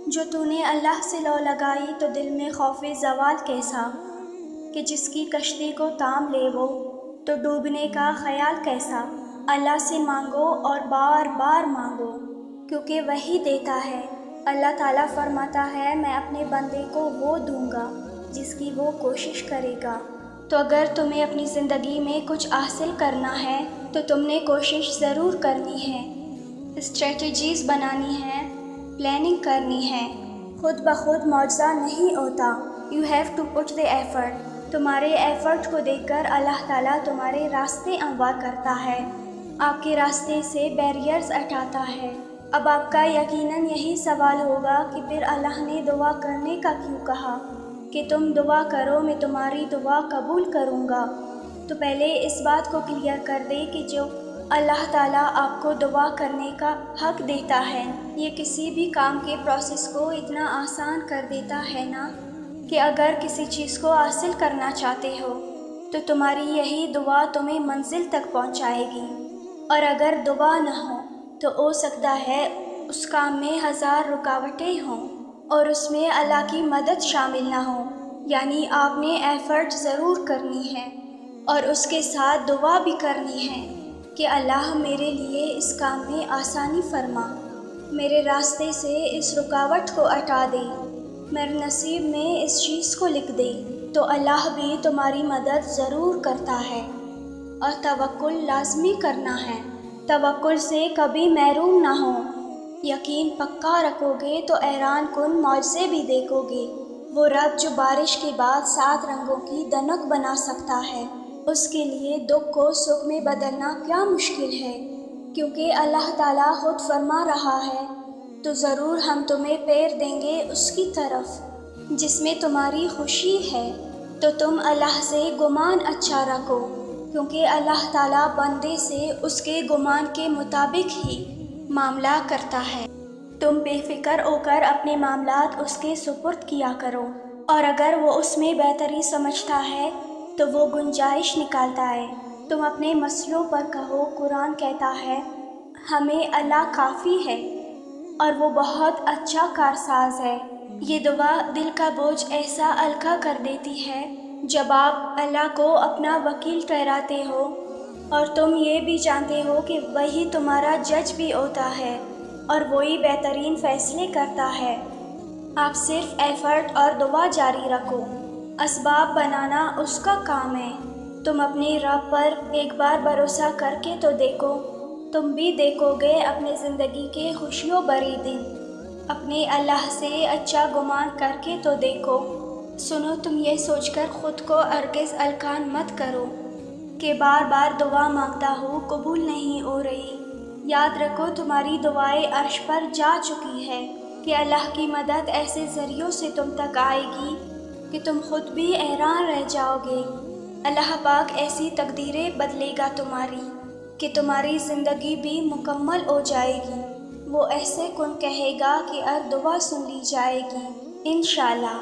جو تو نے اللہ سے لو لگائی تو دل میں خوف زوال کیسا، کہ جس کی کشتی کو تام لے وہ تو ڈوبنے کا خیال کیسا۔ اللہ سے مانگو اور بار بار مانگو کیونکہ وہی دیتا ہے۔ اللہ تعالیٰ فرماتا ہے میں اپنے بندے کو وہ دوں گا جس کی وہ کوشش کرے گا۔ تو اگر تمہیں اپنی زندگی میں کچھ حاصل کرنا ہے تو تم نے کوشش ضرور کرنی ہے، اسٹریٹجیز بنانی ہے، پلاننگ کرنی ہے۔ خود بخود معجزہ نہیں ہوتا، you have to put the effort. تمہارے ایفرٹ کو دیکھ کر اللہ تعالیٰ تمہارے راستے ہموار کرتا ہے، آپ کے راستے سے بیریئرز ہٹاتا ہے۔ اب آپ کا یقیناً یہی سوال ہوگا کہ پھر اللہ نے دعا کرنے کا کیوں کہا کہ تم دعا کرو میں تمہاری دعا قبول کروں گا۔ تو پہلے اس بات کو کلیئر کر دے کہ جو اللہ تعالیٰ آپ کو دعا کرنے کا حق دیتا ہے، یہ کسی بھی کام کے پروسیس کو اتنا آسان کر دیتا ہے نا، کہ اگر کسی چیز کو حاصل کرنا چاہتے ہو تو تمہاری یہی دعا تمہیں منزل تک پہنچائے گی، اور اگر دعا نہ ہو تو ہو سکتا ہے اس کام میں 1000 رکاوٹیں ہوں اور اس میں اللہ کی مدد شامل نہ ہو۔ یعنی آپ نے ایفرٹ ضرور کرنی ہے اور اس کے ساتھ دعا بھی کرنی ہے کہ اللہ میرے لیے اس کام میں آسانی فرما، میرے راستے سے اس رکاوٹ کو ہٹا دے، میرے نصیب میں اس چیز کو لکھ دے۔ تو اللہ بھی تمہاری مدد ضرور کرتا ہے، اور توکل لازمی کرنا ہے۔ توکل سے کبھی محروم نہ ہو، یقین پکا رکھو گے تو حیران کن معجزے بھی دیکھو گے۔ وہ رب جو بارش کے بعد 7 رنگوں کی دنک بنا سکتا ہے، اس کے لیے دکھ کو سکھ میں بدلنا کیا مشکل ہے، کیونکہ اللہ تعالیٰ خود فرما رہا ہے تو ضرور ہم تمہیں پھیر دیں گے اس کی طرف جس میں تمہاری خوشی ہے۔ تو تم اللہ سے گمان اچھا رکھو، کیونکہ اللہ تعالیٰ بندے سے اس کے گمان کے مطابق ہی معاملہ کرتا ہے۔ تم بے فکر ہو کر اپنے معاملات اس کے سپرد کیا کرو، اور اگر وہ اس میں بہتری سمجھتا ہے تو وہ گنجائش نکالتا ہے۔ تم اپنے مسئلوں پر کہو، قرآن کہتا ہے ہمیں اللہ کافی ہے اور وہ بہت اچھا کارساز ہے۔ یہ دعا دل کا بوجھ ایسا ہلکا کر دیتی ہے جب آپ اللہ کو اپنا وکیل ٹھہراتے ہو اور تم یہ بھی جانتے ہو کہ وہی تمہارا جج بھی ہوتا ہے اور وہی بہترین فیصلے کرتا ہے۔ آپ صرف ایفرٹ اور دعا جاری رکھو، اسباب بنانا اس کا کام ہے۔ تم اپنے رب پر ایک بار بھروسہ کر کے تو دیکھو، تم بھی دیکھو گے اپنے زندگی کے خوشیوں بھرے دن۔ اپنے اللہ سے اچھا گمان کر کے تو دیکھو۔ سنو، تم یہ سوچ کر خود کو ہرگز ہلکان مت کرو کہ بار بار دعا مانگتا ہوں قبول نہیں ہو رہی۔ یاد رکھو تمہاری دعائیں عرش پر جا چکی ہے، کہ اللہ کی مدد ایسے ذریعوں سے تم تک آئے گی کہ تم خود بھی حیران رہ جاؤ گے۔ اللہ پاک ایسی تقدیریں بدلے گا تمہاری کہ تمہاری زندگی بھی مکمل ہو جائے گی۔ وہ ایسے کن کہے گا کہ ہر دعا سن لی جائے گی انشاءاللہ۔